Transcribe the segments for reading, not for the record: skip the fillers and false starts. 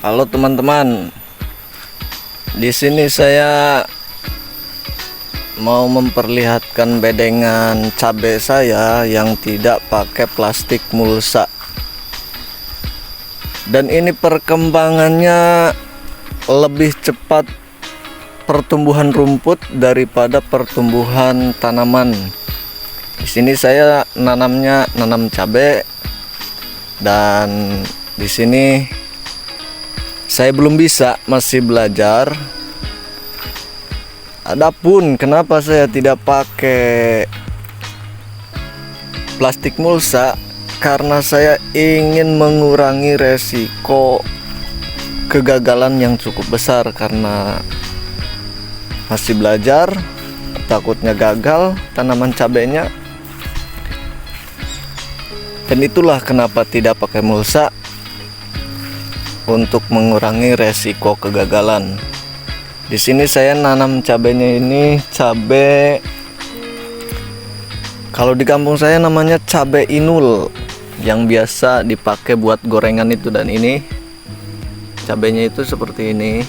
Halo teman-teman, di sini saya mau memperlihatkan bedengan cabai saya yang tidak pakai plastik mulsa. Dan ini perkembangannya lebih cepat pertumbuhan rumput daripada pertumbuhan tanaman. Di sini saya nanam cabai, dan di sini saya belum bisa, masih belajar. Adapun kenapa saya tidak pakai plastik mulsa, karena saya ingin mengurangi resiko kegagalan yang cukup besar. Karena masih belajar, takutnya gagal tanaman cabainya. Dan itulah kenapa tidak pakai mulsa, untuk mengurangi resiko kegagalan. Di sini saya nanam cabenya ini cabai, kalau di kampung saya namanya cabai inul, yang biasa dipakai buat gorengan itu. Dan ini cabenya itu seperti ini,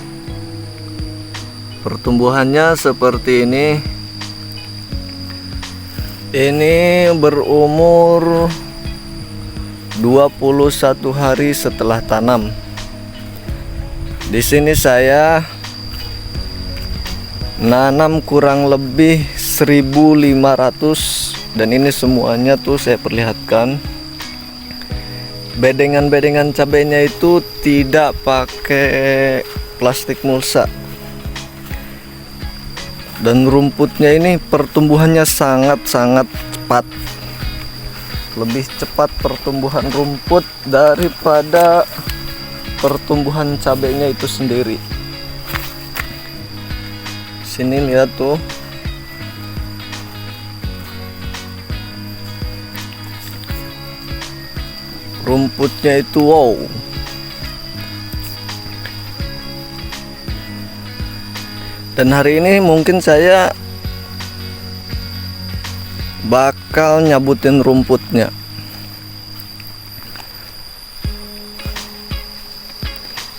pertumbuhannya seperti ini. Ini berumur 21 hari setelah tanam. Di sini saya nanam kurang lebih 1.500, dan ini semuanya tuh saya perlihatkan. Bedengan-bedengan cabainya itu tidak pakai plastik mulsa. Dan rumputnya ini pertumbuhannya sangat-sangat cepat. Lebih cepat pertumbuhan rumput daripada pertumbuhan cabainya itu sendiri. Sini lihat tuh, rumputnya itu wow. Dan hari ini mungkin saya bakal nyabutin rumputnya.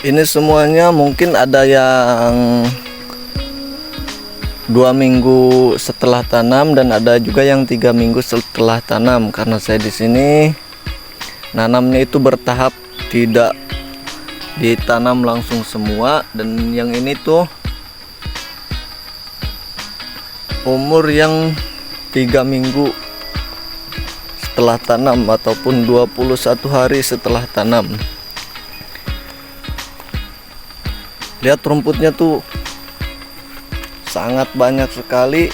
Ini semuanya mungkin ada yang 2 minggu setelah tanam, dan ada juga yang 3 minggu setelah tanam. Karena saya di sini nanamnya itu bertahap, tidak ditanam langsung semua. Dan yang ini tuh umur yang 3 minggu setelah tanam, ataupun 21 hari setelah tanam. Lihat rumputnya tuh sangat banyak sekali.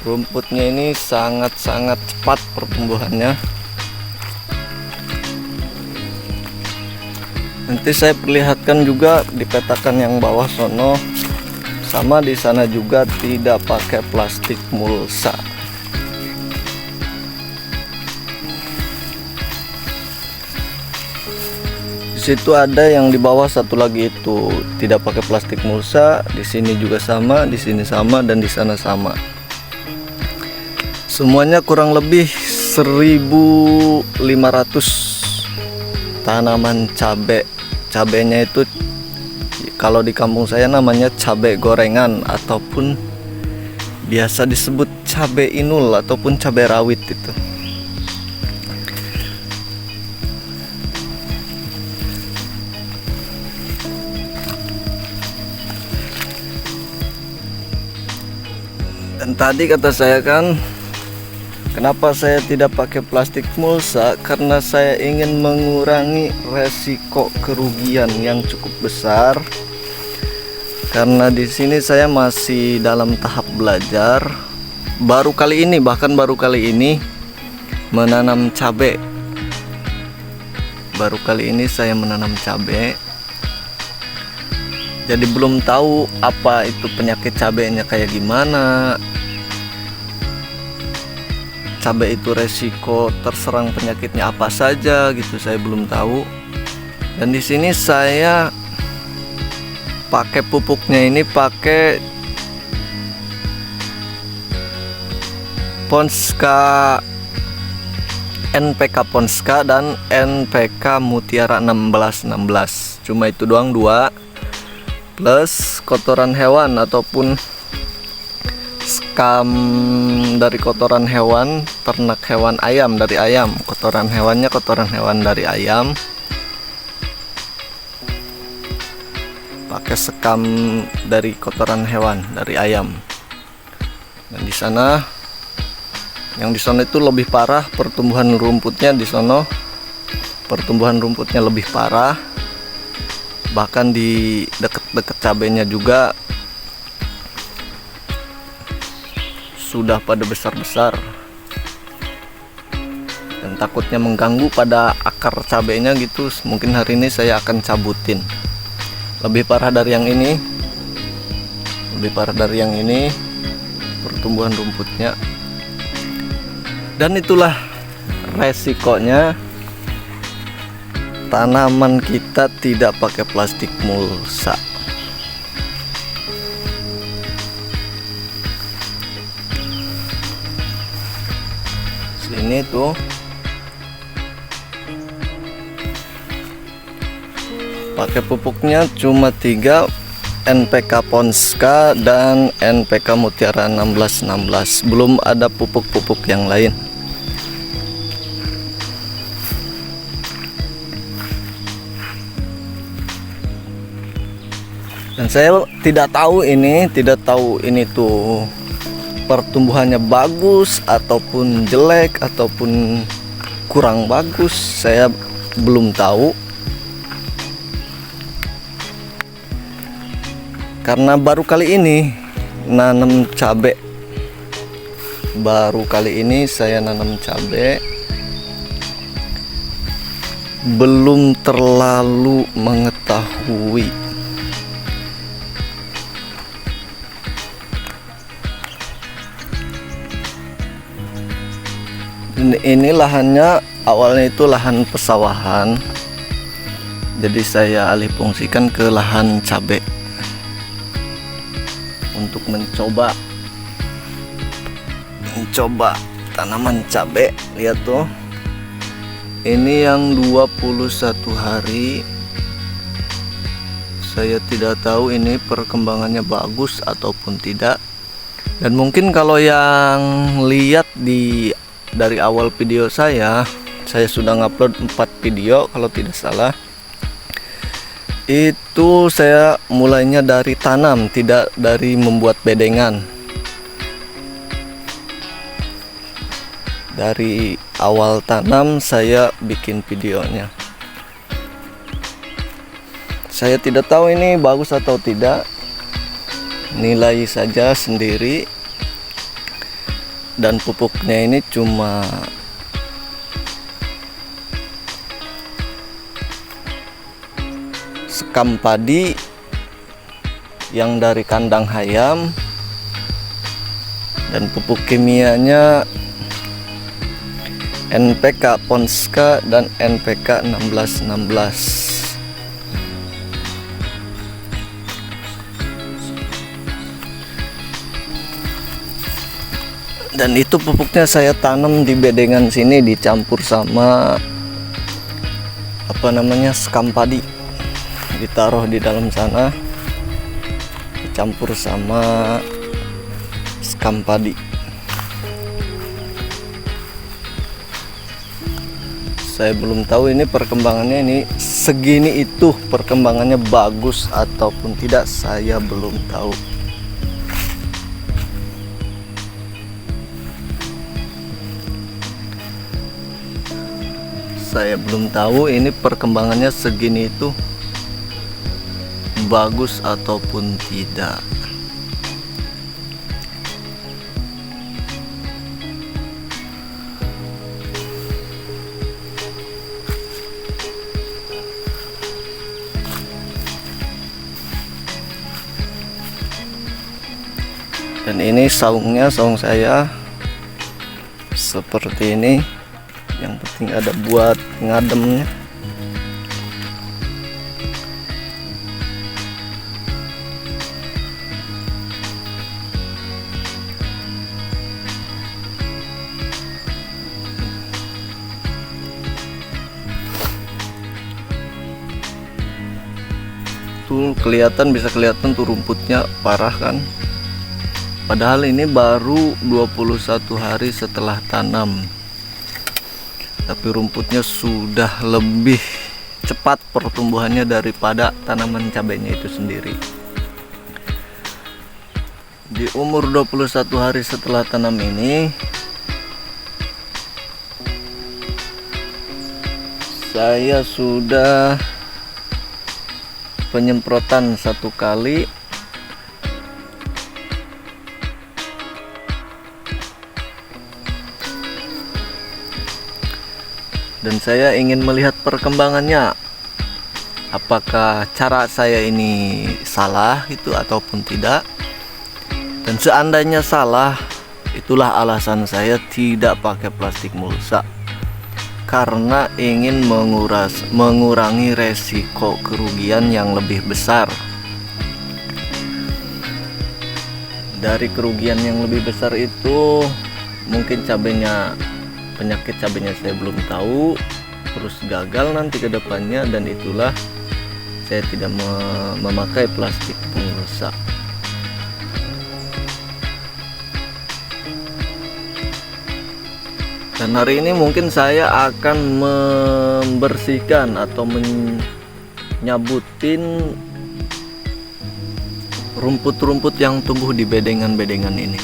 Rumputnya ini sangat-sangat cepat pertumbuhannya. Nanti saya perlihatkan juga di petakan yang bawah sono, sama di sana juga tidak pakai plastik mulsa. Di situ ada yang di bawah satu lagi itu tidak pakai plastik mulsa. Di sini juga sama, di sini sama, dan di sana sama. Semuanya kurang lebih 1.500 tanaman cabai. Cabainya itu kalau di kampung saya namanya cabai gorengan, ataupun biasa disebut cabai inul ataupun cabai rawit itu. Dan tadi kata saya kan, kenapa saya tidak pakai plastik mulsa? Karena saya ingin mengurangi resiko kerugian yang cukup besar. Karena di sini saya masih dalam tahap belajar. Baru kali ini menanam cabai. Baru kali ini saya menanam cabai. Jadi belum tahu apa itu penyakit cabainya kayak gimana. Cabai itu resiko terserang penyakitnya apa saja gitu, saya belum tahu. Dan di sini saya pakai pupuknya ini pakai Ponska NPK Ponska dan NPK Mutiara 1616. Cuma itu doang, 2, plus kotoran hewan ataupun skam dari kotoran hewan ternak hewan ayam, dari ayam. Kotoran hewannya kotoran hewan dari ayam, pakai sekam dari kotoran hewan dari ayam. Dan di sana, yang di sana itu lebih parah pertumbuhan rumputnya. Di sana pertumbuhan rumputnya lebih parah, bahkan di deket-deket cabenya juga sudah pada besar-besar, dan takutnya mengganggu pada akar cabenya gitu. Mungkin hari ini saya akan cabutin. Lebih parah dari yang ini, lebih parah dari yang ini pertumbuhan rumputnya. Dan itulah resikonya tanaman kita tidak pakai plastik mulsa. Sini tuh pakai pupuknya cuma 3, NPK Ponska dan NPK Mutiara 1616. Belum ada pupuk-pupuk yang lain. Dan saya tidak tahu ini tuh pertumbuhannya bagus ataupun jelek ataupun kurang bagus. Saya belum tahu, karena baru kali ini nanam cabai. Baru kali ini saya nanam cabai, belum terlalu mengetahui. Ini lahannya awalnya itu lahan pesawahan, jadi saya alih fungsikan ke lahan cabai untuk mencoba tanaman cabai. Lihat tuh, ini yang 21 hari. Saya tidak tahu ini perkembangannya bagus ataupun tidak. Dan mungkin kalau yang lihat dari awal video saya sudah ngupload 4 video kalau tidak salah. Itu saya mulainya dari tanam, tidak dari membuat bedengan. Dari awal tanam saya bikin videonya. Saya tidak tahu ini bagus atau tidak, nilai saja sendiri. Dan pupuknya ini cuma sekam padi yang dari kandang ayam, dan pupuk kimianya NPK Ponska dan NPK 1616. Dan itu pupuknya saya tanam di bedengan sini, dicampur sama sekam padi, ditaruh di dalam sana, dicampur sama sekam padi. Saya belum tahu ini perkembangannya, ini segini itu perkembangannya bagus ataupun tidak, saya belum tahu. Saya belum tahu ini perkembangannya segini itu bagus ataupun tidak. Dan ini saung saya seperti ini. Yang penting ada buat ngademnya. tuh bisa kelihatan tuh rumputnya parah kan. Padahal ini baru 21 hari setelah tanam, tapi rumputnya sudah lebih cepat pertumbuhannya daripada tanaman cabenya itu sendiri. Di umur 21 hari setelah tanam ini, saya sudah penyemprotan 1 kali, dan saya ingin melihat perkembangannya, apakah cara saya ini salah itu ataupun tidak. Dan seandainya salah, itulah alasan saya tidak pakai plastik mulsa, karena ingin mengurangi resiko kerugian yang lebih besar. Dari kerugian yang lebih besar itu mungkin penyakit cabenya saya belum tahu, terus gagal nanti ke depannya, dan itulah saya tidak memakai plastik pengrusak. Dan hari ini mungkin saya akan membersihkan atau menyabutin rumput-rumput yang tumbuh di bedengan-bedengan ini.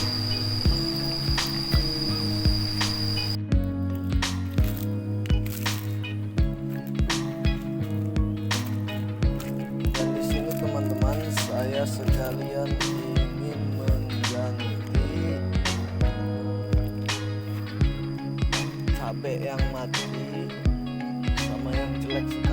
Dan di sini teman-teman, saya sekalian ingin mengganti cabai yang mati sama yang jelek sekali.